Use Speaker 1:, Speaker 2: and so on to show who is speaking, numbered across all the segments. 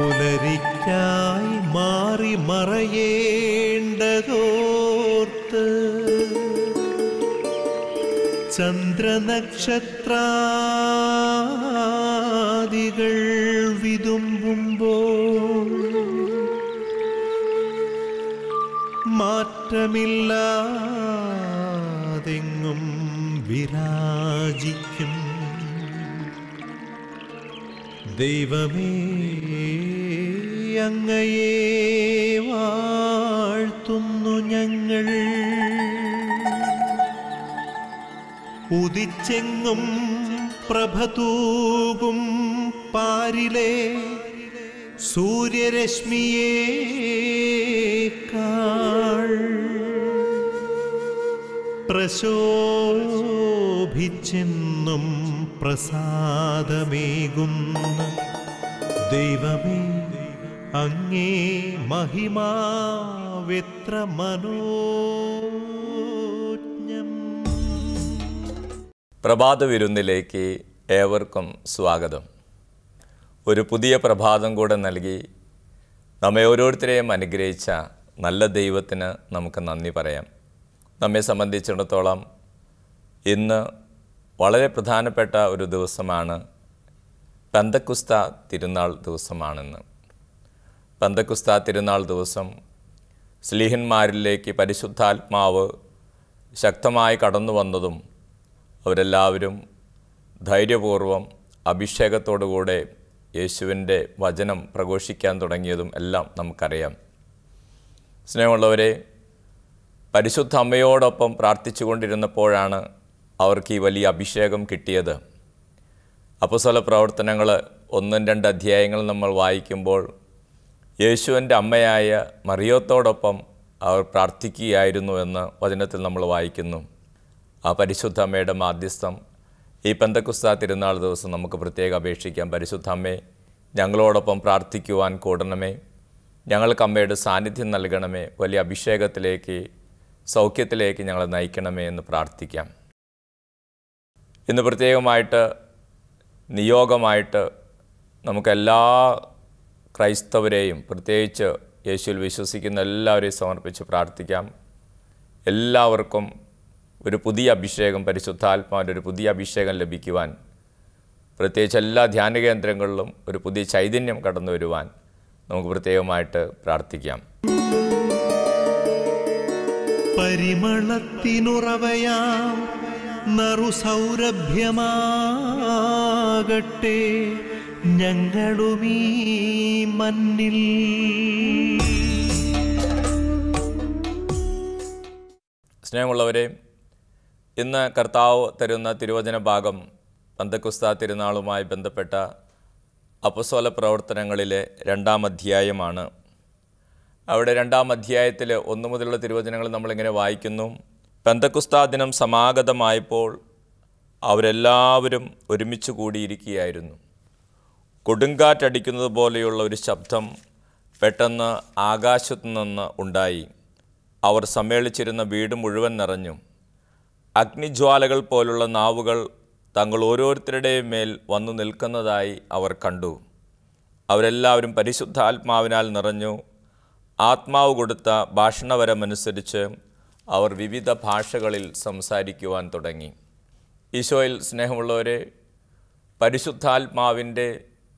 Speaker 1: പുലരിക്കായി മാറി മറയേണ്ടതോർത്ത് ചന്ദ്രനക്ഷത്രാദികൾ വിതുമ്പുമ്പോൾ മാറ്റമില്ലാതെങ്ങും വിരാജിക്കും ദൈവമേ, അങ്ങയെ വാഴ്ത്തുന്നു ഞങ്ങൾ. ഉദിച്ചെങ്ങും പ്രഭതൂകും പാരിലെ സൂര്യരശ്മിയേക്കാൾ പ്രശോഭിച്ചെന്നും പ്രസാദമേകുന്ന ദൈവമേ, അങ്ങേ മഹിമാവെത്ര മനോജ്ഞം.
Speaker 2: പ്രഭാത വിരുന്നിലേക്ക് ഏവർക്കും സ്വാഗതം. ഒരു പുതിയ പ്രഭാതം കൂടെ നൽകി നമ്മെ ഓരോരുത്തരെയും അനുഗ്രഹിച്ച നല്ല ദൈവത്തിന് നമുക്ക് നന്ദി പറയാം. നമ്മെ സംബന്ധിച്ചിടത്തോളം ഇന്ന് വളരെ പ്രധാനപ്പെട്ട ഒരു ദിവസമാണ്. പെന്തക്കുസ്ത തിരുനാൾ ദിവസമാണെന്ന്. പെന്തക്കുസ്ത തിരുനാൾ ദിവസം സ്ലീഹന്മാരിലേക്ക് പരിശുദ്ധാത്മാവ് ശക്തമായി കടന്നു വന്നതും അവരെല്ലാവരും ധൈര്യപൂർവം അഭിഷേകത്തോടുകൂടെ യേശുവിൻ്റെ വചനം പ്രഘോഷിക്കാൻ തുടങ്ങിയതും എല്ലാം നമുക്കറിയാം. സ്നേഹമുള്ളവരെ, പരിശുദ്ധ അമ്മയോടൊപ്പം പ്രാർത്ഥിച്ചു കൊണ്ടിരുന്നപ്പോഴാണ് അവർക്ക് ഈ വലിയ അഭിഷേകം കിട്ടിയത്. അപ്പോസ്തല പ്രവർത്തനങ്ങൾ 1-2 അധ്യായങ്ങൾ നമ്മൾ വായിക്കുമ്പോൾ യേശുവിൻ്റെ അമ്മയായ മറിയത്തോടൊപ്പം അവർ പ്രാർത്ഥിക്കുകയായിരുന്നു എന്ന് വചനത്തിൽ നമ്മൾ വായിക്കുന്നു. ആ പരിശുദ്ധ അമ്മയുടെ മാധ്യസ്ഥം ഈ പെന്തക്കുസ്ത തിരുനാൾ ദിവസം നമുക്ക് പ്രത്യേകം അപേക്ഷിക്കാം. പരിശുദ്ധ അമ്മേ, ഞങ്ങളോടൊപ്പം പ്രാർത്ഥിക്കുവാൻ കൂടണമേ, ഞങ്ങൾക്ക് അമ്മയുടെ സാന്നിധ്യം നൽകണമേ, വലിയ അഭിഷേകത്തിലേക്ക് സൗഖ്യത്തിലേക്ക് ഞങ്ങളെ നയിക്കണമേ എന്ന് പ്രാർത്ഥിക്കാം. ഇന്ന് പ്രത്യേകമായിട്ട് നിയോഗമായിട്ട് നമുക്കെല്ലാ ക്രൈസ്തവരെയും, പ്രത്യേകിച്ച് യേശുവിൽ വിശ്വസിക്കുന്ന എല്ലാവരെയും സമർപ്പിച്ച് പ്രാർത്ഥിക്കാം. എല്ലാവർക്കും ഒരു പുതിയ അഭിഷേകം, പരിശുദ്ധാത്മാവിൻ്റെ ഒരു പുതിയ അഭിഷേകം ലഭിക്കുവാൻ, പ്രത്യേകിച്ച് എല്ലാ ധ്യാന കേന്ദ്രങ്ങളിലും ഒരു പുതിയ ചൈതന്യം കടന്നു വരുവാൻ നമുക്ക് പ്രത്യേകമായിട്ട് പ്രാർത്ഥിക്കാം.
Speaker 1: പരിമളത്തിനുറവയാം നറുസൗരഭ്യമാകട്ടെ ഞങ്ങളുമീ മണ്ണിൽ.
Speaker 2: സ്നേഹമുള്ളവരെ, ഇന്ന് കർത്താവ് തരുന്ന തിരുവചന ഭാഗം പെന്തക്കുസ്ത തിരുനാളുമായി ബന്ധപ്പെട്ട അപ്പോസ്തല പ്രവർത്തനങ്ങളിലെ 2-ാം അധ്യായമാണ്. അവിടെ 2-ാം അധ്യായത്തിൽ 1 മുതലുള്ള തിരുവചനങ്ങൾ നമ്മളിങ്ങനെ വായിക്കുന്നു. പെന്തക്കുസ്ത ദിനം സമാഗതമായപ്പോൾ അവരെല്ലാവരും ഒരുമിച്ച് കൂടിയിരിക്കുകയായിരുന്നു. കൊടുങ്കാറ്റടിക്കുന്നത് പോലെയുള്ള ഒരു ശബ്ദം പെട്ടെന്ന് ആകാശത്തു നിന്ന് ഉണ്ടായി. അവർ സമ്മേളിച്ചിരുന്ന വീട് മുഴുവൻ നിറഞ്ഞു. അഗ്നിജ്വാലകൾ പോലുള്ള നാവുകൾ തങ്ങൾ ഓരോരുത്തരുടെയും മേൽ വന്നു നിൽക്കുന്നതായി അവർ കണ്ടു. അവരെല്ലാവരും പരിശുദ്ധാത്മാവിനാൽ നിറഞ്ഞു. ആത്മാവ് കൊടുത്ത ഭാഷണവരമനുസരിച്ച് അവർ വിവിധ ഭാഷകളിൽ സംസാരിക്കുവാൻ തുടങ്ങി. ഈശോയിൽ സ്നേഹമുള്ളവരെ, പരിശുദ്ധാത്മാവിൻ്റെ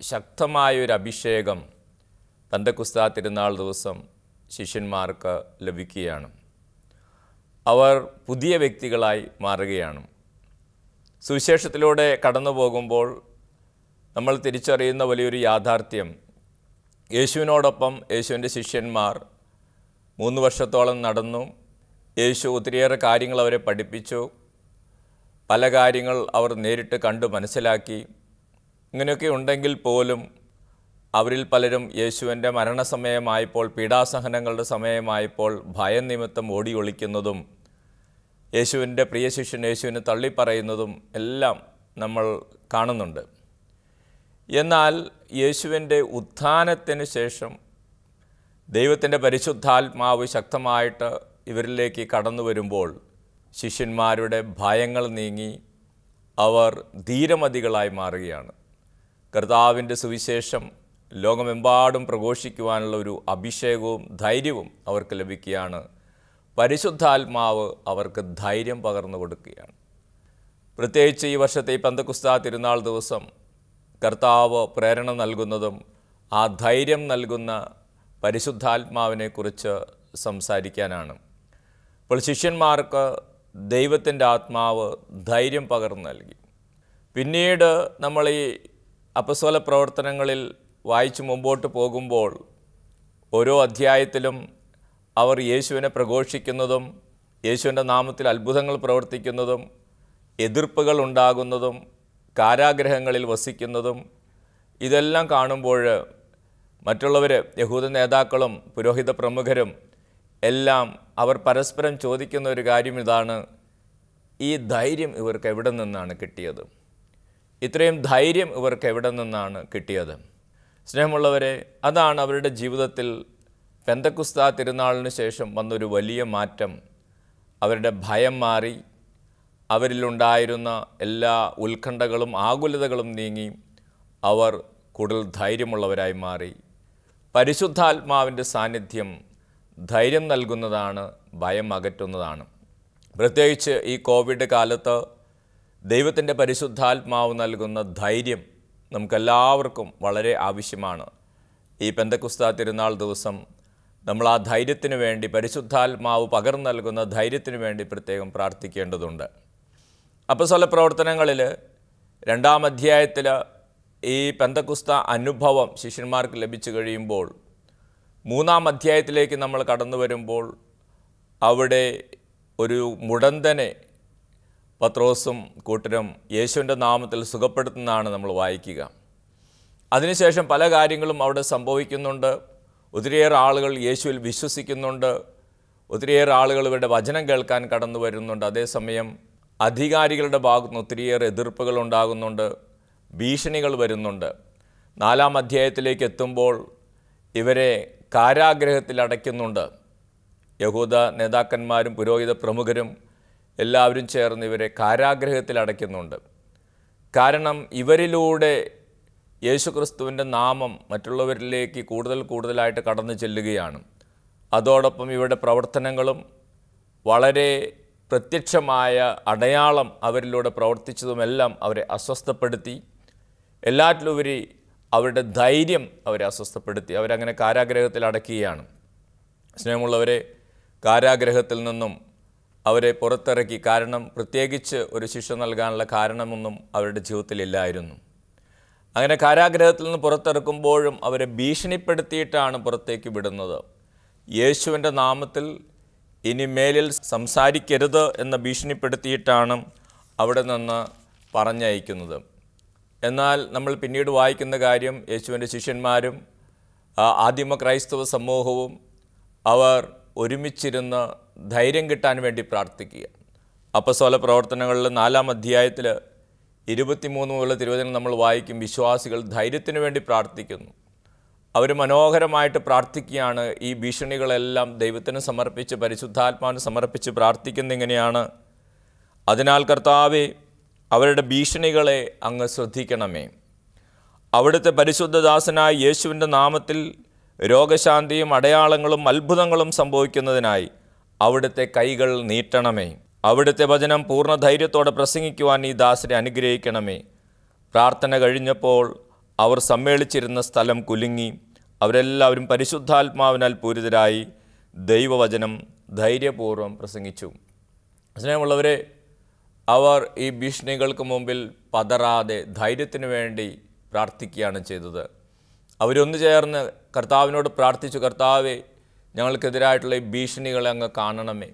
Speaker 2: ശക്തമായൊരു അഭിഷേകം പെന്തക്കുസ്ത തിരുനാൾ ദിവസം ശിഷ്യന്മാർക്ക് ലഭിക്കുകയാണ്. അവർ പുതിയ വ്യക്തികളായി മാറുകയാണ്. സുവിശേഷത്തിലൂടെ കടന്നു പോകുമ്പോൾ നമ്മൾ തിരിച്ചറിയുന്ന വലിയൊരു യാഥാർത്ഥ്യം, യേശുവിനോടൊപ്പം യേശുവിൻ്റെ ശിഷ്യന്മാർ 3 വർഷത്തോളം നടന്നു. യേശു ഒത്തിരിയേറെ കാര്യങ്ങൾ അവരെ പഠിപ്പിച്ചു. പല കാര്യങ്ങൾ അവർ നേരിട്ട് കണ്ടു മനസ്സിലാക്കി. ഇങ്ങനെയൊക്കെ ഉണ്ടെങ്കിൽ പോലും അവരിൽ പലരും യേശുവിൻ്റെ മരണസമയമായപ്പോൾ, പീഡാസഹനങ്ങളുടെ സമയമായപ്പോൾ ഭയം നിമിത്തം ഓടി ഒളിക്കുന്നതും യേശുവിൻ്റെ പ്രിയ ശിഷ്യൻ യേശുവിനെ തള്ളിപ്പറയുന്നതും എല്ലാം നമ്മൾ കാണുന്നുണ്ട്. എന്നാൽ യേശുവിൻ്റെ ഉത്ഥാനത്തിന് ശേഷം ദൈവത്തിൻ്റെ പരിശുദ്ധാത്മാവ് ശക്തമായിട്ട് ഇവരിലേക്ക് കടന്നു വരുമ്പോൾ ശിഷ്യന്മാരുടെ ഭയങ്ങൾ നീങ്ങി അവർ ധീരമതികളായി മാറുകയാണ്. കർത്താവിൻ്റെ സുവിശേഷം ലോകമെമ്പാടും പ്രഘോഷിക്കുവാനുള്ള ഒരു അഭിഷേകവും ധൈര്യവും അവർക്ക് ലഭിക്കുകയാണ്. പരിശുദ്ധാത്മാവ് അവർക്ക് ധൈര്യം പകർന്നു കൊടുക്കുകയാണ്. പ്രത്യേകിച്ച് ഈ വർഷത്തെ ഈ പെന്തക്കുസ്താ തിരുനാൾ ദിവസം കർത്താവ് പ്രേരണ നൽകുന്നതും ആ ധൈര്യം നൽകുന്ന പരിശുദ്ധാത്മാവിനെക്കുറിച്ച് സംസാരിക്കാനാണ്. അപ്പോൾ ശിഷ്യന്മാർക്ക് ദൈവത്തിൻ്റെ ആത്മാവ് ധൈര്യം പകർന്നു നൽകി. പിന്നീട് നമ്മൾ ഈ അപ്പസ്തോല പ്രവർത്തനങ്ങളിൽ വായിച്ച് മുമ്പോട്ട് പോകുമ്പോൾ ഓരോ അധ്യായത്തിലും അവർ യേശുവിനെ പ്രഘോഷിക്കുന്നതും യേശുവിൻ്റെ നാമത്തിൽ അത്ഭുതങ്ങൾ പ്രവർത്തിക്കുന്നതും എതിർപ്പുകൾ ഉണ്ടാകുന്നതും കാരാഗ്രഹങ്ങളിൽ വസിക്കുന്നതും ഇതെല്ലാം കാണുമ്പോൾ മറ്റുള്ളവർ യഹൂദ നേതാക്കളും പുരോഹിത പ്രമുഖരും എല്ലാം അവർ പരസ്പരം ചോദിക്കുന്ന ഒരു കാര്യം ഇതാണ്: ഈ ധൈര്യം ഇവർക്ക് എവിടെ നിന്നാണ് കിട്ടിയത്? ഇത്രയും ധൈര്യം ഇവർക്ക് എവിടെ നിന്നാണ് കിട്ടിയത്? സ്നേഹമുള്ളവരെ, അതാണ് അവരുടെ ജീവിതത്തിൽ പെന്തക്കുസ്താ തിരുനാളിന് ശേഷം വന്നൊരു വലിയ മാറ്റം. അവരുടെ ഭയം മാറി, അവരിലുണ്ടായിരുന്ന എല്ലാ ഉത്കണ്ഠകളും ആകുലതകളും നീങ്ങി അവർ കൂടുതൽ ധൈര്യമുള്ളവരായി മാറി. പരിശുദ്ധാത്മാവിൻ്റെ സാന്നിധ്യം ധൈര്യം നൽകുന്നതാണ്, ഭയം അകറ്റുന്നതാണ്. പ്രത്യേകിച്ച് ഈ കോവിഡ് കാലത്ത് ദൈവത്തിൻ്റെ പരിശുദ്ധാത്മാവ് നൽകുന്ന ധൈര്യം നമുക്കെല്ലാവർക്കും വളരെ ആവശ്യമാണ്. ഈ പെന്തക്കുസ്താ തിരുനാൾ ദിവസം നമ്മൾ ആ ധൈര്യത്തിന് വേണ്ടി, പരിശുദ്ധാത്മാവ് പകർന്നു നൽകുന്ന ധൈര്യത്തിന് വേണ്ടി പ്രത്യേകം പ്രാർത്ഥിക്കേണ്ടതുണ്ട്. അപ്പസ്തോല പ്രവർത്തനങ്ങളിൽ 2-ാം അധ്യായത്തിൽ ഈ പെന്തക്കുസ്താ അനുഭവം ശിഷ്യന്മാർക്ക് ലഭിച്ചു കഴിയുമ്പോൾ 3-ാം അധ്യായത്തിലേക്ക് നമ്മൾ കടന്നു വരുമ്പോൾ അവിടെ ഒരു മുടന്തനെ പത്രോസും കൂട്ടരും യേശുവിൻ്റെ നാമത്തിൽ സുഖപ്പെടുത്തുന്നതാണ് നമ്മൾ വായിക്കുക. അതിനുശേഷം പല കാര്യങ്ങളും അവിടെ സംഭവിക്കുന്നുണ്ട്. ഒത്തിരിയേറെ ആളുകൾ യേശുവിൽ വിശ്വസിക്കുന്നുണ്ട്. ഒത്തിരിയേറെ ആളുകൾ ഇവരുടെ വചനം കേൾക്കാൻ കടന്നു വരുന്നുണ്ട്. അതേസമയം അധികാരികളുടെ ഭാഗത്തുനിന്ന് ഒത്തിരിയേറെ എതിർപ്പുകൾ ഉണ്ടാകുന്നുണ്ട്, ഭീഷണികൾ വരുന്നുണ്ട്. 4-ാം അധ്യായത്തിലേക്ക് എത്തുമ്പോൾ ഇവരെ കാരാഗ്രഹത്തിൽ അടയ്ക്കുന്നുണ്ട്. യഹൂദ നേതാക്കന്മാരും പുരോഹിത പ്രമുഖരും എല്ലാവരും ചേർന്ന് ഇവരെ കാരാഗ്രഹത്തിൽ അടയ്ക്കുന്നുണ്ട്. കാരണം ഇവരിലൂടെ യേശുക്രിസ്തുവിൻ്റെ നാമം മറ്റുള്ളവരിലേക്ക് കൂടുതലായിട്ട് കടന്നു ചെല്ലുകയാണ്. അതോടൊപ്പം ഇവരുടെ പ്രവർത്തനങ്ങളും വളരെ പ്രത്യക്ഷമായ അടയാളം അവരിലൂടെ പ്രവർത്തിച്ചതുമെല്ലാം അവരെ അസ്വസ്ഥപ്പെടുത്തി. എല്ലാറ്റിലുപരി അവരുടെ ധൈര്യം അവരെ അസ്വസ്ഥപ്പെടുത്തി. അവരങ്ങനെ കാരാഗ്രഹത്തിൽ അടയ്ക്കുകയാണ്. സ്നേഹമുള്ളവരെ, കാരാഗ്രഹത്തിൽ നിന്നും അവരെ പുറത്തിറക്കി. കാരണം പ്രത്യേകിച്ച് ഒരു ശിക്ഷ നൽകാനുള്ള കാരണമൊന്നും അവരുടെ ജീവിതത്തിലില്ലായിരുന്നു. അങ്ങനെ കാരാഗ്രഹത്തിൽ നിന്ന് പുറത്തിറക്കുമ്പോഴും അവരെ ഭീഷണിപ്പെടുത്തിയിട്ടാണ് പുറത്തേക്ക് വിടുന്നത്. യേശുവിൻ്റെ നാമത്തിൽ ഇനി മേലിൽ സംസാരിക്കരുത് എന്ന് ഭീഷണിപ്പെടുത്തിയിട്ടാണ് അവിടെ നിന്ന് പറഞ്ഞയക്കുന്നത്. എന്നാൽ നമ്മൾ പിന്നീട് വായിക്കുന്ന കാര്യം, യേശുവിൻ്റെ ശിഷ്യന്മാരും ആദിമ ക്രൈസ്തവ സമൂഹവും അവർ ഒരുമിച്ചിരുന്ന് ധൈര്യം കിട്ടാൻ വേണ്ടി പ്രാർത്ഥിക്കുക. അപ്പസ്തോല പ്രവർത്തനങ്ങളിൽ 4-ാം അധ്യായത്തിൽ 23 മുതൽ 20 നമ്മൾ വായിക്കും. വിശ്വാസികൾ ധൈര്യത്തിന് വേണ്ടി പ്രാർത്ഥിക്കുന്നു. അവർ മനോഹരമായിട്ട് പ്രാർത്ഥിക്കുകയാണ്. ഈ ഭീഷണികളെല്ലാം ദൈവത്തിന് സമർപ്പിച്ച്, പരിശുദ്ധാത്മാവിന് സമർപ്പിച്ച് പ്രാർത്ഥിക്കുന്ന ഇങ്ങനെയാണ്: അതിനാൽ കർത്താവേ, അവരുടെ ഭീഷണികളെ അങ്ങ് ശ്രദ്ധിക്കണമേ. അവിടുത്തെ പരിശുദ്ധദാസനായ യേശുവിൻ്റെ നാമത്തിൽ രോഗശാന്തിയും അടയാളങ്ങളും അത്ഭുതങ്ങളും സംഭവിക്കുന്നതിനായി അവിടുത്തെ കൈകൾ നീട്ടണമേ. അവിടുത്തെ വചനം പൂർണ്ണ ധൈര്യത്തോടെ പ്രസംഗിക്കുവാൻ ഈ ദാസരെ അനുഗ്രഹിക്കണമേ. പ്രാർത്ഥന കഴിഞ്ഞപ്പോൾ അവർ സമ്മേളിച്ചിരുന്ന സ്ഥലം കുലുങ്ങി. അവരെല്ലാവരും പരിശുദ്ധാത്മാവിനാൽ പൂരിതരായി ദൈവവചനം ധൈര്യപൂർവ്വം പ്രസംഗിച്ചു. സ്നേഹമുള്ളവരെ, അവർ ഈ ഭീഷണികൾക്ക് മുമ്പിൽ പതറാതെ ധൈര്യത്തിന് വേണ്ടി പ്രാർത്ഥിക്കുകയാണ് ചെയ്തത്. അവരൊന്നു ചേർന്ന് കർത്താവിനോട് പ്രാർത്ഥിച്ചു: കർത്താവേ, ഞങ്ങൾക്കെതിരായിട്ടുള്ള ഈ ഭീഷണികളെ അങ്ങ് കാണണമേ,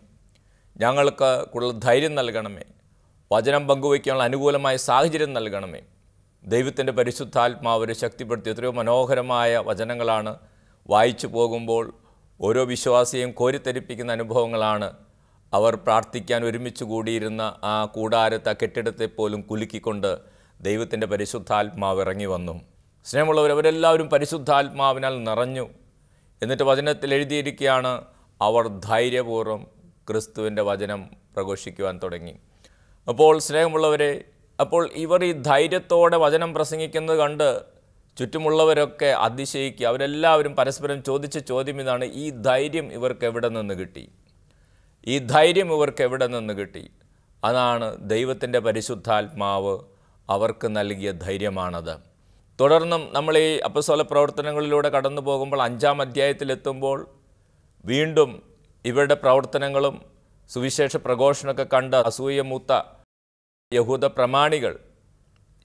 Speaker 2: ഞങ്ങൾക്ക് കൂടുതൽ ധൈര്യം നൽകണമേ, വചനം പങ്കുവയ്ക്കാനുള്ള അനുകൂലമായ സാഹചര്യം നൽകണമേ. ദൈവത്തിൻ്റെ പരിശുദ്ധാത്മാവരെ ശക്തിപ്പെടുത്തി. എത്രയോ മനോഹരമായ വചനങ്ങളാണ് വായിച്ചു പോകുമ്പോൾ ഓരോ വിശ്വാസിയെയും കോരിത്തെരിപ്പിക്കുന്ന അനുഭവങ്ങളാണ്. അവർ പ്രാർത്ഥിക്കാൻ ഒരുമിച്ച് കൂടിയിരുന്ന ആ കൂടാരത്തെ, കെട്ടിടത്തെ പോലും കുലുക്കിക്കൊണ്ട് ദൈവത്തിൻ്റെ പരിശുദ്ധാത്മാവ് ഇറങ്ങി വന്നു. സ്നേഹമുള്ളവർ, അവരെല്ലാവരും പരിശുദ്ധാത്മാവിനാൽ നിറഞ്ഞു. എന്നിട്ട് വചനത്തിൽ എഴുതിയിരിക്കുകയാണ്, അവർ ധൈര്യപൂർവ്വം ക്രിസ്തുവിൻ്റെ വചനം പ്രഘോഷിക്കുവാൻ തുടങ്ങി. അപ്പോൾ സ്നേഹമുള്ളവരെ, അപ്പോൾ ഇവർ ഈ ധൈര്യത്തോടെ വചനം പ്രസംഗിക്കുന്നത് കണ്ട് ചുറ്റുമുള്ളവരൊക്കെ അതിശയിക്കുക. അവരെല്ലാവരും പരസ്പരം ചോദിച്ച ചോദ്യം ഇതാണ്: ഈ ധൈര്യം ഇവർക്ക് എവിടെ നിന്ന് കിട്ടി? ഈ ധൈര്യം ഇവർക്ക് എവിടെ നിന്ന് കിട്ടി? അതാണ് ദൈവത്തിൻ്റെ പരിശുദ്ധാത്മാവ് അവർക്ക് നൽകിയ ധൈര്യമാണത്. തുടർന്നും നമ്മൾ ഈ അപ്പോസ്തല പ്രവർത്തനങ്ങളിലൂടെ കടന്നു പോകുമ്പോൾ 5-ാം അധ്യായത്തിലെത്തുമ്പോൾ വീണ്ടും ഇവരുടെ പ്രവർത്തനങ്ങളും സുവിശേഷ പ്രഘോഷണമൊക്കെ കണ്ട് അസൂയ മൂത്ത യഹൂദ പ്രമാണികൾ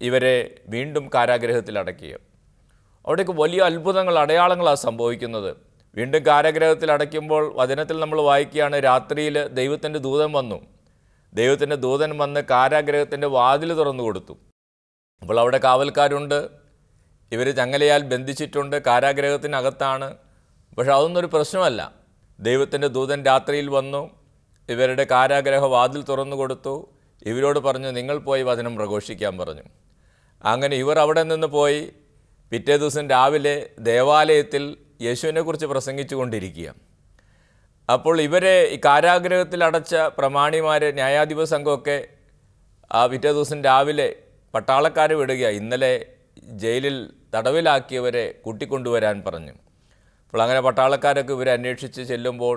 Speaker 2: ഇവരെ വീണ്ടും കാരാഗ്രഹത്തിൽ അടയ്ക്കുക. അവിടേക്ക് വലിയ അത്ഭുതങ്ങൾ, അടയാളങ്ങളാണ് സംഭവിക്കുന്നത്. വീണ്ടും കാരാഗ്രഹത്തിൽ അടയ്ക്കുമ്പോൾ വചനത്തിൽ നമ്മൾ വായിക്കുകയാണ്, രാത്രിയിൽ ദൈവത്തിൻ്റെ ദൂതൻ വന്നു. ദൈവത്തിൻ്റെ ദൂതൻ വന്ന് കാരാഗ്രഹത്തിൻ്റെ വാതിൽ തുറന്നു കൊടുത്തു. അപ്പോൾ അവിടെ കാവൽക്കാരുണ്ട്, ഇവർ ചങ്ങലയാൽ ബന്ധിച്ചിട്ടുണ്ട്, കാരാഗ്രഹത്തിനകത്താണ്. പക്ഷെ അതൊന്നൊരു പ്രശ്നമല്ല. ദൈവത്തിൻ്റെ ദൂതൻ രാത്രിയിൽ വന്നു, ഇവരുടെ കാരാഗ്രഹ വാതിൽ തുറന്നു കൊടുത്തു. ഇവരോട് പറഞ്ഞു, നിങ്ങൾ പോയി വചനം പ്രഘോഷിക്കാൻ പറഞ്ഞു. അങ്ങനെ ഇവർ അവിടെ നിന്ന് പോയി പിറ്റേ ദിവസം രാവിലെ ദേവാലയത്തിൽ യേശുവിനെക്കുറിച്ച് പ്രസംഗിച്ചു കൊണ്ടിരിക്കുക. അപ്പോൾ ഇവരെ ഈ കാരാഗ്രഹത്തിൽ അടച്ച പ്രമാണിമാർ, ന്യായാധിപ സംഘമൊക്കെ ആ പിറ്റേ ദിവസം രാവിലെ പട്ടാളക്കാർ വിടുക, ഇന്നലെ ജയിലിൽ തടവിലാക്കിയവരെ കൂട്ടിക്കൊണ്ടുവരാൻ പറഞ്ഞു. അപ്പോൾ അങ്ങനെ പട്ടാളക്കാരൊക്കെ ഇവരെ അന്വേഷിച്ച് ചെല്ലുമ്പോൾ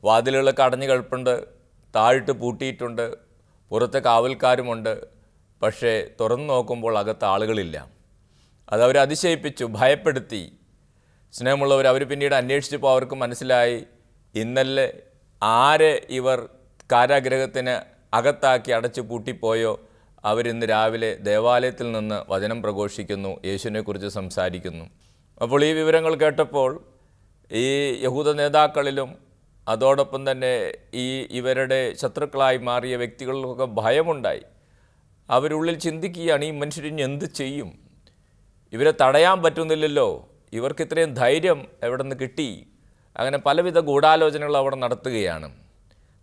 Speaker 2: വാതിലുകളൊക്കെ അടഞ്ഞു കിടപ്പുണ്ട്, താഴിട്ട് പൂട്ടിയിട്ടുണ്ട്, പുറത്തെ കാവൽക്കാരുമുണ്ട്. പക്ഷേ തുറന്നു നോക്കുമ്പോൾ അകത്ത് ആളുകളില്ല. അതവരെ അതിശയിപ്പിച്ചു, ഭയപ്പെടുത്തി. സ്നേഹമുള്ളവർ, അവർ പിന്നീട് അന്വേഷിച്ചപ്പോൾ അവർക്ക് മനസ്സിലായി, ഇന്നലെ ആരെ ഇവർ കാരാഗ്രഹത്തിന് അകത്താക്കി അടച്ചു പൂട്ടിപ്പോയോ അവരിന്ന് രാവിലെ ദേവാലയത്തിൽ നിന്ന് വചനം പ്രഘോഷിക്കുന്നു, യേശുവിനെക്കുറിച്ച് സംസാരിക്കുന്നു. അപ്പോൾ ഈ വിവരങ്ങൾ കേട്ടപ്പോൾ ഈ യഹൂദ നേതാക്കളിലും അതോടൊപ്പം തന്നെ ഇവരുടെ ശത്രുക്കളായി മാറിയ വ്യക്തികൾക്കൊക്കെ ഭയമുണ്ടായി. അവരുള്ളിൽ ചിന്തിക്കുകയാണ്, ഈ മനുഷ്യരിന് എന്ത് ചെയ്യും? ഇവരെ തടയാൻ പറ്റുന്നില്ലല്ലോ, ഇവർക്ക് ഇത്രയും ധൈര്യം എവിടെ നിന്ന് കിട്ടി? അങ്ങനെ പലവിധ ഗൂഢാലോചനകൾ അവിടെ നടത്തുകയാണ്.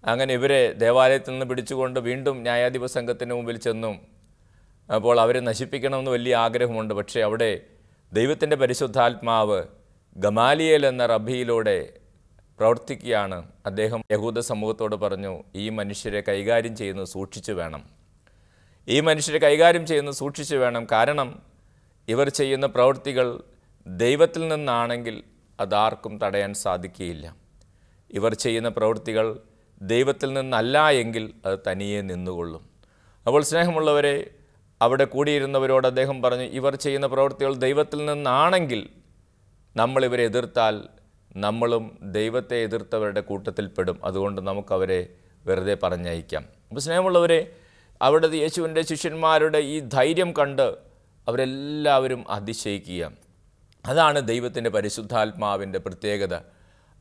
Speaker 2: അങ്ങനെ ഇവരെ ദേവാലയത്തിൽ നിന്ന് പിടിച്ചുകൊണ്ട് വീണ്ടും ന്യായാധിപ സംഘത്തിന് മുമ്പിൽ ചെന്നു. അപ്പോൾ അവരെ നശിപ്പിക്കണമെന്ന് വലിയ ആഗ്രഹമുണ്ട്. പക്ഷേ അവിടെ ദൈവത്തിൻ്റെ പരിശുദ്ധാത്മാവ് ഗമാലിയേൽ എന്ന റബ്ബിയിലൂടെ പ്രവർത്തിക്കുകയാണ്. അദ്ദേഹം യഹൂദ സമൂഹത്തോട് പറഞ്ഞു, ഈ മനുഷ്യരെ കൈകാര്യം ചെയ്യുന്നത് സൂക്ഷിച്ചു വേണം. ഈ മനുഷ്യരെ കൈകാര്യം ചെയ്യുന്നത് സൂക്ഷിച്ചു വേണം. കാരണം ഇവർ ചെയ്യുന്ന പ്രവൃത്തികൾ ദൈവത്തിൽ നിന്നാണെങ്കിൽ അതാർക്കും തടയാൻ സാധിക്കുകയില്ല. ഇവർ ചെയ്യുന്ന പ്രവൃത്തികൾ ദൈവത്തിൽ നിന്നല്ല എങ്കിൽ അത് തനിയെ നിന്നുകൊള്ളും. അപ്പോൾ സ്നേഹമുള്ളവരെ, അവിടെ കൂടിയിരുന്നവരോട് അദ്ദേഹം പറഞ്ഞു, ഇവർ ചെയ്യുന്ന പ്രവൃത്തികൾ ദൈവത്തിൽ നിന്നാണെങ്കിൽ നമ്മളിവരെ എതിർത്താൽ നമ്മളും ദൈവത്തെ എതിർത്തവരുടെ കൂട്ടത്തിൽപ്പെടും. അതുകൊണ്ട് നമുക്കവരെ വെറുതെ പറഞ്ഞയക്കാം. അപ്പോൾ സ്നേഹമുള്ളവരെ, അവിടെ യേശുവിൻ്റെ ശിഷ്യന്മാരുടെ ഈ ധൈര്യം കണ്ട് അവരെല്ലാവരും അതിശയിക്കുക. അതാണ് ദൈവത്തിൻ്റെ പരിശുദ്ധാത്മാവിൻ്റെ പ്രത്യേകത.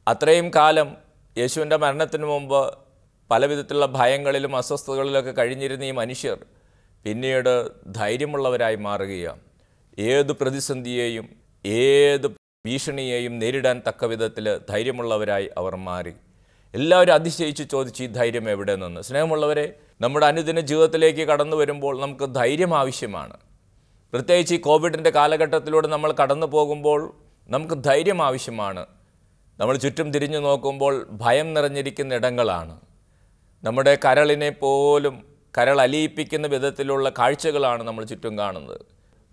Speaker 2: അത്രയും കാലം യേശുവിൻ്റെ മരണത്തിന് മുമ്പ് പല വിധത്തിലുള്ള ഭയങ്ങളിലും അസ്വസ്ഥതകളിലൊക്കെ കഴിഞ്ഞിരുന്ന ഈ മനുഷ്യർ പിന്നീട് ധൈര്യമുള്ളവരായി മാറുകയാണ്. ഏത് പ്രതിസന്ധിയെയും ഏത് ഭീഷണിയെയും നേരിടാൻ തക്ക വിധത്തിൽ ധൈര്യമുള്ളവരായി അവർ മാറി. എല്ലാവരും അതിശയിച്ച് ചോദിച്ചു, ഈ ധൈര്യം എവിടെ നിന്ന്? സ്നേഹമുള്ളവരെ, നമ്മുടെ അനുദിന ജീവിതത്തിലേക്ക് കടന്നു വരുമ്പോൾ നമുക്ക് ധൈര്യം ആവശ്യമാണ്. പ്രത്യേകിച്ച് ഈ കോവിഡിൻ്റെ കാലഘട്ടത്തിലൂടെ നമ്മൾ കടന്നു പോകുമ്പോൾ നമുക്ക് ധൈര്യം ആവശ്യമാണ്. നമ്മൾ ചുറ്റും തിരിഞ്ഞു നോക്കുമ്പോൾ ഭയം നിറഞ്ഞിരിക്കുന്ന ഇടങ്ങളാണ്. നമ്മുടെ കരളിനെ പോലും കരളലിയിപ്പിക്കുന്ന വിധത്തിലുള്ള കാഴ്ചകളാണ് നമ്മൾ ചുറ്റും കാണുന്നത്.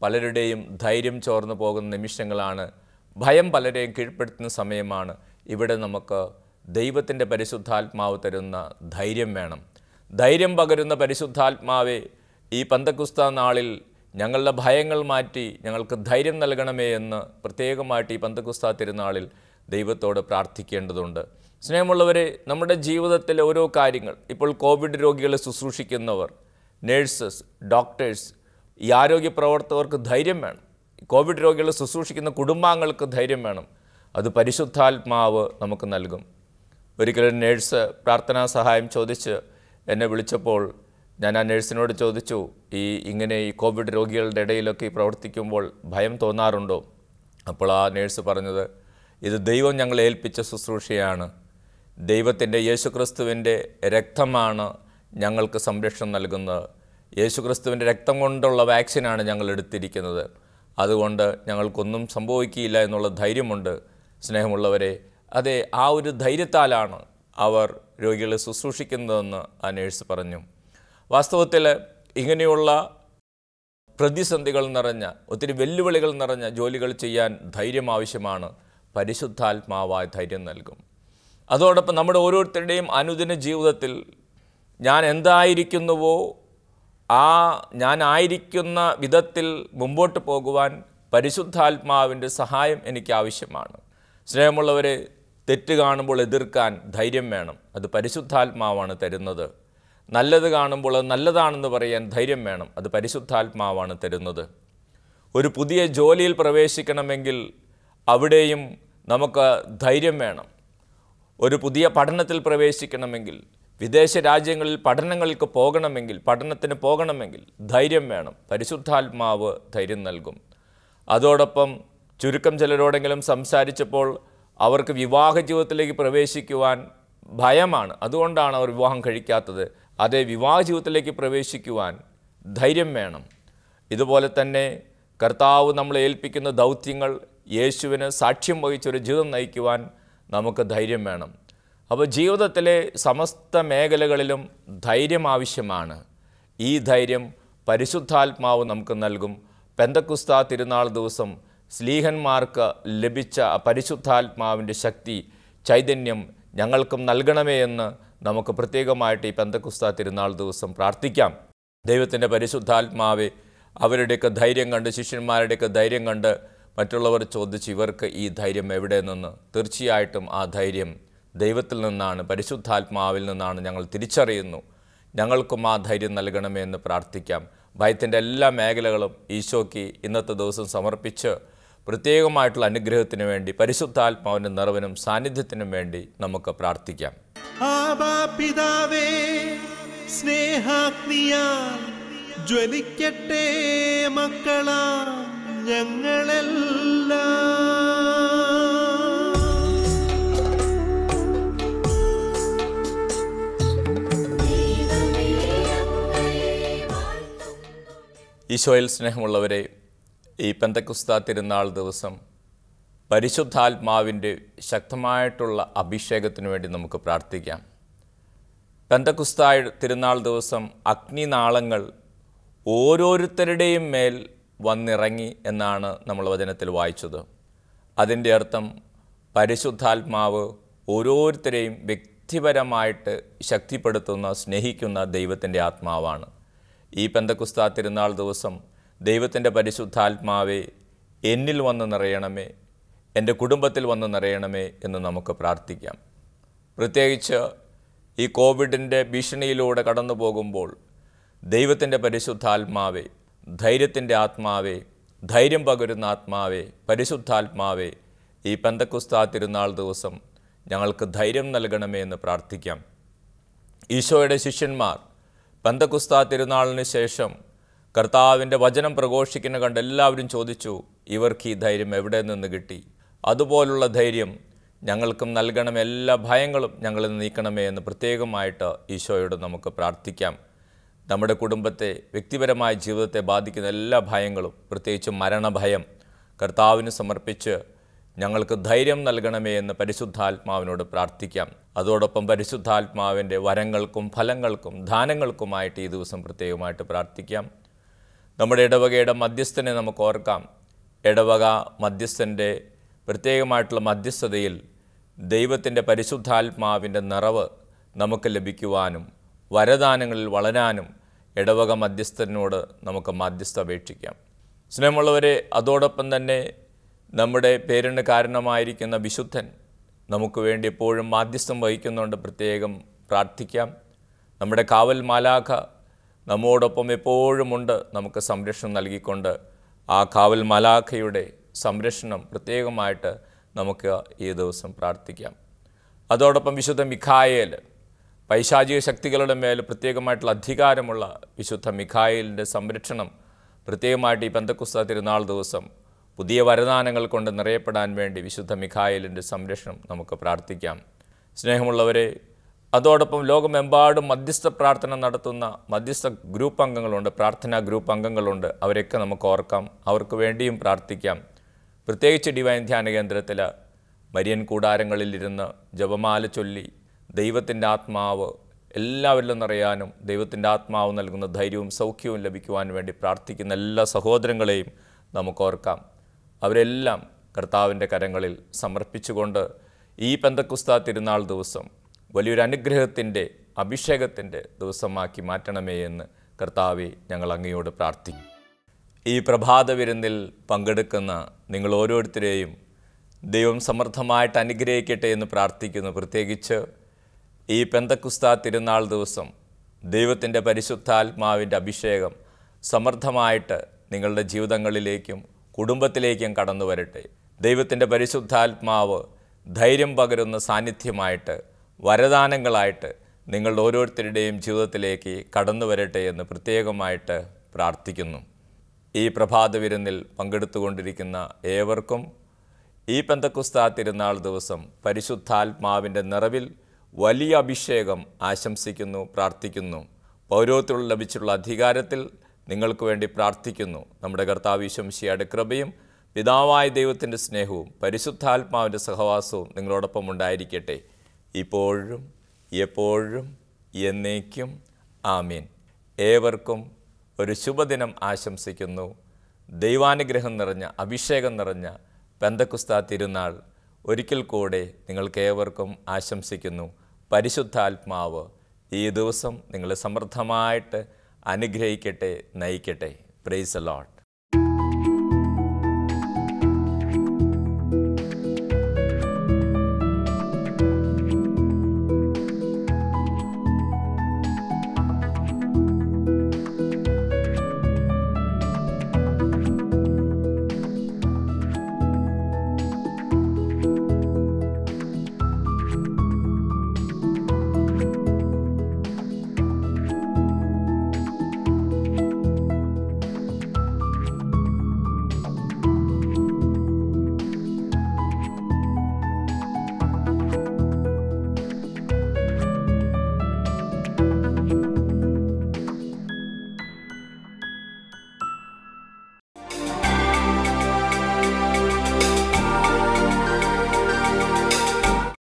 Speaker 2: പലരുടെയും ധൈര്യം ചോർന്നു പോകുന്ന നിമിഷങ്ങളാണ്. ഭയം പലരെയും കീഴ്പ്പെടുത്തുന്ന സമയമാണ്. ഇവിടെ നമുക്ക് ദൈവത്തിൻ്റെ പരിശുദ്ധാത്മാവ് തരുന്ന ധൈര്യം വേണം. ധൈര്യം പകരുന്ന പരിശുദ്ധാത്മാവെ, ഈ പെന്തക്കോസ്താ നാളിൽ ഞങ്ങളുടെ ഭയങ്ങൾ മാറ്റി ഞങ്ങൾക്ക് ധൈര്യം നൽകണമേ എന്ന് പ്രത്യേകമായിട്ട് ഈ പെന്തക്കോസ്താ തിരുനാളിൽ ദൈവത്തോട് പ്രാർത്ഥിക്കേണ്ടതുണ്ട്. സ്നേഹമുള്ളവരെ, നമ്മുടെ ജീവിതത്തിലെ ഓരോ കാര്യങ്ങൾ, ഇപ്പോൾ കോവിഡ് രോഗികളെ ശുശ്രൂഷിക്കുന്നവർ, നേഴ്സസ്, ഡോക്ടേഴ്സ്, ഈ ആരോഗ്യ പ്രവർത്തകർക്ക് ധൈര്യം വേണം. കോവിഡ് രോഗികളെ ശുശ്രൂഷിക്കുന്ന കുടുംബാംഗങ്ങൾക്ക് ധൈര്യം വേണം. അത് പരിശുദ്ധാത്മാവ് നമുക്ക് നൽകും. ഒരിക്കലും നേഴ്സ് പ്രാർത്ഥനാ സഹായം ചോദിച്ച് എന്നെ വിളിച്ചപ്പോൾ ഞാൻ ആ നേഴ്സിനോട് ചോദിച്ചു, ഇങ്ങനെ ഈ കോവിഡ് രോഗികളുടെ ഇടയിലൊക്കെ പ്രവർത്തിക്കുമ്പോൾ ഭയം തോന്നാറുണ്ടോ? അപ്പോൾ ആ നേഴ്സ് പറഞ്ഞത്, ഇത് ദൈവം ഞങ്ങളെ ഏൽപ്പിച്ച ശുശ്രൂഷയാണ്. ദൈവത്തിൻ്റെ യേശുക്രിസ്തുവിൻ്റെ രക്തമാണ് ഞങ്ങൾക്ക് സംരക്ഷണം നൽകുന്നത്. യേശുക്രിസ്തുവിൻ്റെ രക്തം കൊണ്ടുള്ള വാക്സിനാണ് ഞങ്ങൾ എടുത്തിരിക്കുന്നത്. അതുകൊണ്ട് ഞങ്ങൾക്കൊന്നും സംഭവിക്കില്ല എന്നുള്ള ധൈര്യമുണ്ട്. സ്നേഹമുള്ളവരെ, അതെ, ആ ഒരു ധൈര്യത്താലാണ് അവർ രോഗികളെ ശുശ്രൂഷിക്കുന്നതെന്ന് ആ നേഴ്സ് പറഞ്ഞു. വാസ്തവത്തിൽ ഇങ്ങനെയുള്ള പ്രതിസന്ധികൾ നിറഞ്ഞ, ഒത്തിരി വെല്ലുവിളികൾ നിറഞ്ഞ ജോലികൾ ചെയ്യാൻ ധൈര്യം ആവശ്യമാണ്. പരിശുദ്ധാത്മാവായ ധൈര്യം നൽകും. അതോടൊപ്പം നമ്മുടെ ഓരോരുത്തരുടെയും അനുദിന ജീവിതത്തിൽ ഞാൻ എന്തായിരിക്കുന്നുവോ ആ ഞാനായിരിക്കുന്ന വിധത്തിൽ മുമ്പോട്ട് പോകുവാൻ പരിശുദ്ധാത്മാവിൻ്റെ സഹായം എനിക്ക് ആവശ്യമാണ്. സ്നേഹമുള്ളവരെ, തെറ്റ് കാണുമ്പോൾ എതിർക്കാൻ ധൈര്യം വേണം. അത് പരിശുദ്ധാത്മാവാണ് തരുന്നത്. നല്ലത് കാണുമ്പോൾ അത് നല്ലതാണെന്ന് പറയാൻ ധൈര്യം വേണം. അത് പരിശുദ്ധാത്മാവാണ് തരുന്നത്. ഒരു പുതിയ ജോലിയിൽ പ്രവേശിക്കണമെങ്കിൽ അവിടെയും നമുക്ക് ധൈര്യം വേണം. ഒരു പുതിയ പഠനത്തിൽ പ്രവേശിക്കണമെങ്കിൽ, വിദേശ രാജ്യങ്ങളിൽ പഠനങ്ങൾക്ക് പഠനത്തിന് പോകണമെങ്കിൽ ധൈര്യം വേണം. പരിശുദ്ധാത്മാവ് ധൈര്യം നൽകും. അതോടൊപ്പം ചുരുക്കം ചിലരോടെങ്കിലും സംസാരിച്ചപ്പോൾ അവർക്ക് വിവാഹ ജീവിതത്തിലേക്ക് പ്രവേശിക്കുവാൻ ഭയമാണ്. അതുകൊണ്ടാണ് അവർ വിവാഹം കഴിക്കാത്തത്. അതേ, വിവാഹ ജീവിതത്തിലേക്ക് പ്രവേശിക്കുവാൻ ധൈര്യം വേണം. ഇതുപോലെ തന്നെ കർത്താവ് നമ്മളെ ഏൽപ്പിക്കുന്ന ദൗത്യങ്ങൾ യേശുവിന് സാക്ഷ്യം വഹിച്ചൊരു ജീവിതം നയിക്കുവാൻ നമുക്ക് ധൈര്യം വേണം. അപ്പോൾ ജീവിതത്തിലെ സമസ്ത മേഖലകളിലും ധൈര്യം ആവശ്യമാണ്. ഈ ധൈര്യം പരിശുദ്ധാത്മാവ് നമുക്ക് നൽകും. പെന്തക്കുസ്താ തിരുനാൾ ദിവസം സ്ലീഹന്മാർക്ക് ലഭിച്ച പരിശുദ്ധാത്മാവിൻ്റെ ശക്തി, ചൈതന്യം ഞങ്ങൾക്കും നൽകണമേ എന്ന് നമുക്ക് പ്രത്യേകമായിട്ട് ഈ പെന്തക്കുസ്താ തിരുനാൾ ദിവസം പ്രാർത്ഥിക്കാം. ദൈവത്തിൻ്റെ പരിശുദ്ധാത്മാവെ, അവരുടെയൊക്കെ ധൈര്യം കണ്ട്, ശിഷ്യന്മാരുടെയൊക്കെ ധൈര്യം കണ്ട് മറ്റുള്ളവർ ചോദിച്ച് ഇവർക്ക് ഈ ധൈര്യം എവിടെ നിന്ന്? തീർച്ചയായിട്ടും ആ ധൈര്യം ദൈവത്തിൽ നിന്നാണ്, പരിശുദ്ധാത്മാവിൽ നിന്നാണ് ഞങ്ങൾ തിരിച്ചറിയുന്നു. ഞങ്ങൾക്കും ആ ധൈര്യം നൽകണമേ എന്ന് പ്രാർത്ഥിക്കാം. ഭയത്തിൻ്റെ എല്ലാ മേഖലകളും ഈശോയ്ക്ക് ഇന്നത്തെ ദിവസം സമർപ്പിച്ച് പ്രത്യേകമായിട്ടുള്ള അനുഗ്രഹത്തിന് വേണ്ടി, പരിശുദ്ധാത്മാവിൻ്റെ നിറവിനും സാന്നിധ്യത്തിനും വേണ്ടി നമുക്ക് പ്രാർത്ഥിക്കാം.
Speaker 1: ആബാ പിതാവേ, സ്നേഹാഗ്നിയാൽ ജ്വലിക്കട്ടെ മക്കളാ ഞങ്ങളെല്ലാം.
Speaker 2: ഈശോയിൽ സ്നേഹമുള്ളവരെ, ഈ പെന്തക്കുസ്താ തിരുനാൾ ദിവസം പരിശുദ്ധാത്മാവിൻ്റെ ശക്തമായിട്ടുള്ള അഭിഷേകത്തിന് വേണ്ടി നമുക്ക് പ്രാർത്ഥിക്കാം. പെന്തക്കുസ്താ തിരുനാൾ ദിവസം അഗ്നിനാളങ്ങൾ ഓരോരുത്തരുടെയും മേൽ വന്നിറങ്ങി എന്നാണ് നമ്മൾ വചനത്തിൽ വായിച്ചത്. അതിൻ്റെ അർത്ഥം പരിശുദ്ധാത്മാവ് ഓരോരുത്തരെയും വ്യക്തിപരമായിട്ട് ശക്തിപ്പെടുത്തുന്ന, സ്നേഹിക്കുന്ന ദൈവത്തിൻ്റെ ആത്മാവാണ്. ഈ പെന്തക്കുസ്താ തിരുനാൾ ദിവസം ദൈവത്തിൻ്റെ പരിശുദ്ധാത്മാവെ എന്നിൽ വന്ന് നിറയണമേ, എൻ്റെ കുടുംബത്തിൽ വന്ന് നിറയണമേ എന്ന് നമുക്ക് പ്രാർത്ഥിക്കാം. പ്രത്യേകിച്ച് ഈ കോവിഡിൻ്റെ ഭീഷണിയിലൂടെ കടന്നു പോകുമ്പോൾ ദൈവത്തിൻ്റെ പരിശുദ്ധാത്മാവെ, ധൈര്യത്തിൻ്റെ ആത്മാവെ, ധൈര്യം പകരുന്ന ആത്മാവെ, പരിശുദ്ധാത്മാവെ, ഈ പെന്തക്കുസ്താ തിരുനാൾ ദിവസം ഞങ്ങൾക്ക് ധൈര്യം നൽകണമേ എന്ന് പ്രാർത്ഥിക്കാം. ഈശോയുടെ ശിഷ്യന്മാർ പെന്തക്കുസ്താ തിരുനാളിന് ശേഷം കർത്താവിൻ്റെ വചനം പ്രഘോഷിക്കുന്ന കണ്ട് എല്ലാവരും ചോദിച്ചു, ഇവർക്ക് ഈ ധൈര്യം എവിടെ നിന്ന് കിട്ടി? അതുപോലുള്ള ധൈര്യം ഞങ്ങൾക്കും നൽകണം, എല്ലാ ഭയങ്ങളും ഞങ്ങളിൽ നീക്കണമേ എന്ന് പ്രത്യേകമായിട്ട് ഈശോയോട് നമുക്ക് പ്രാർത്ഥിക്കാം. നമ്മുടെ കുടുംബത്തെ, വ്യക്തിപരമായ ജീവിതത്തെ ബാധിക്കുന്ന എല്ലാ ഭയങ്ങളും, പ്രത്യേകിച്ച് മരണഭയം, കർത്താവിന് സമർപ്പിച്ച് ഞങ്ങൾക്ക് ധൈര്യം നൽകണമേ എന്ന് പരിശുദ്ധാത്മാവിനോട് പ്രാർത്ഥിക്കാം. അതോടൊപ്പം പരിശുദ്ധാത്മാവിൻ്റെ വരങ്ങൾക്കും ഫലങ്ങൾക്കും ദാനങ്ങൾക്കുമായിട്ട് ഈ ദിവസം പ്രത്യേകമായിട്ട് പ്രാർത്ഥിക്കാം. നമ്മുടെ ഇടവകയുടെ മധ്യസ്ഥനെ നമുക്ക് ഓർക്കാം. ഇടവക മധ്യസ്ഥൻ്റെ പ്രത്യേകമായിട്ടുള്ള മധ്യസ്ഥതയിൽ ദൈവത്തിൻ്റെ പരിശുദ്ധാത്മാവിൻ്റെ നിറവ് നമുക്ക് ലഭിക്കുവാനും വരദാനങ്ങളിൽ വളരാനും ഇടവക മധ്യസ്ഥനോട് നമുക്ക് മധ്യസ്ഥ അപേക്ഷിക്കാം. സ്നേഹമുള്ളവരെ, അതോടൊപ്പം തന്നെ നമ്മുടെ പേരിന് കാരണമായിരിക്കുന്ന വിശുദ്ധൻ നമുക്ക് വേണ്ടി എപ്പോഴും മാധ്യസ്ഥം വഹിക്കുന്നുണ്ട്, പ്രത്യേകം പ്രാർത്ഥിക്കാം. നമ്മുടെ കാവൽ മാലാഖ നമ്മോടൊപ്പം എപ്പോഴുമുണ്ട്, നമുക്ക് സംരക്ഷണം നൽകിക്കൊണ്ട് ആ കാവൽ മാലാഖയുടെ സംരക്ഷണം പ്രത്യേകമായിട്ട് നമുക്ക് ഈ ദിവസം പ്രാർത്ഥിക്കാം. അതോടൊപ്പം വിശുദ്ധ മിഖായേൽ, പൈശാചിക ശക്തികളുടെ മേൽ പ്രത്യേകമായിട്ടുള്ള അധികാരമുള്ള വിശുദ്ധ മിഖായേലിൻ്റെ സംരക്ഷണം പ്രത്യേകമായിട്ട് ഈ പെന്തക്കുസ്താ തിരുനാൾ ദിവസം പുതിയ വരദാനങ്ങൾ കൊണ്ട് നിറയപ്പെടാൻ വേണ്ടി വിശുദ്ധ മിഖായേലിൻ്റെ സംരക്ഷണം നമുക്ക് പ്രാർത്ഥിക്കാം. സ്നേഹമുള്ളവരെ, അതോടൊപ്പം ലോകമെമ്പാടും മധ്യസ്ഥ പ്രാർത്ഥന നടത്തുന്ന മധ്യസ്ഥ ഗ്രൂപ്പ് അംഗങ്ങളുണ്ട്, പ്രാർത്ഥനാ ഗ്രൂപ്പ് അംഗങ്ങളുണ്ട്. അവരെയൊക്കെ നമുക്ക് ഓർക്കാം, അവർക്ക് വേണ്ടിയും പ്രാർത്ഥിക്കാം. പ്രത്യേകിച്ച് ഡിവൈൻ ധ്യാന കേന്ദ്രത്തിൽ മരിയൻ കൂടാരങ്ങളിലിരുന്ന് ജപമാല ചൊല്ലി ദൈവത്തിൻ്റെ ആത്മാവ് എല്ലാവരിലും നിറയാനും ദൈവത്തിൻ്റെ ആത്മാവ് നൽകുന്ന ധൈര്യവും സൗഖ്യവും ലഭിക്കുവാൻ വേണ്ടി പ്രാർത്ഥിക്കുന്ന എല്ലാ സഹോദരങ്ങളെയും നമുക്ക് ഓർക്കാം. അവരെല്ലാം കർത്താവിൻ്റെ കരങ്ങളിൽ സമർപ്പിച്ചുകൊണ്ട് ഈ പെന്തക്കുസ്താ തിരുനാൾ ദിവസം വലിയൊരു അനുഗ്രഹത്തിൻ്റെ അഭിഷേകത്തിൻ്റെ ദിവസമാക്കി മാറ്റണമേ എന്ന് കർത്താവെ ഞങ്ങൾ അങ്ങയോട് പ്രാർത്ഥിക്കും. ഈ പ്രഭാത വിരുന്നിൽ പങ്കെടുക്കുന്ന നിങ്ങൾ ഓരോരുത്തരെയും ദൈവം സമൃദ്ധമായിട്ട് അനുഗ്രഹിക്കട്ടെ എന്ന് പ്രാർത്ഥിക്കുന്നു. പ്രത്യേകിച്ച് ഈ പെന്തക്കുസ്താ തിരുനാൾ ദിവസം ദൈവത്തിൻ്റെ പരിശുദ്ധാത്മാവിൻ്റെ അഭിഷേകം സമൃദ്ധമായിട്ട് നിങ്ങളുടെ ജീവിതങ്ങളിലേക്കും കുടുംബത്തിലേക്കും കടന്നു വരട്ടെ. ദൈവത്തിൻ്റെ പരിശുദ്ധാത്മാവ് ധൈര്യം പകരുന്ന സാന്നിധ്യമായിട്ട് വരദാനങ്ങളായിട്ട് നിങ്ങളുടെ ഓരോരുത്തരുടെയും ജീവിതത്തിലേക്ക് കടന്നു വരട്ടെ എന്ന് പ്രത്യേകമായിട്ട് പ്രാർത്ഥിക്കുന്നു. ഈ പ്രഭാത വിരുന്നിൽ പങ്കെടുത്തുകൊണ്ടിരിക്കുന്ന ഏവർക്കും ഈ പെന്തക്കുസ്താ തിരുനാൾ ദിവസം പരിശുദ്ധാത്മാവിൻ്റെ നിറവിൽ വലിയ അഭിഷേകം ആശംസിക്കുന്നു, പ്രാർത്ഥിക്കുന്നു. പൗരോഹിത്യം ലഭിച്ചുള്ള അധികാരത്തിൽ നിങ്ങൾക്ക് വേണ്ടി പ്രാർത്ഥിക്കുന്നു. നമ്മുടെ കർത്താവ് യേശു മിശിഹായുടെ കൃപയും പിതാവായ ദൈവത്തിൻ്റെ സ്നേഹവും പരിശുദ്ധാത്മാവിൻ്റെ സഹവാസവും നിങ്ങളോടൊപ്പം ഉണ്ടായിരിക്കട്ടെ, ഇപ്പോഴും എപ്പോഴും എന്നേക്കും. ആമീൻ. ഏവർക്കും ഒരു ശുഭദിനം ആശംസിക്കുന്നു. ദൈവാനുഗ്രഹം നിറഞ്ഞ അഭിഷേകം നിറഞ്ഞ പെന്തക്കുസ്താ തിരുനാൾ ഒരിക്കൽ കൂടെ നിങ്ങൾക്കേവർക്കും ആശംസിക്കുന്നു. പരിശുദ്ധാത്മാവ് ഈ ദിവസം നിങ്ങളെ സമൃദ്ധമായിട്ട് അനുഗ്രഹിക്കട്ടെ, നയിക്കട്ടെ. Praise the Lord.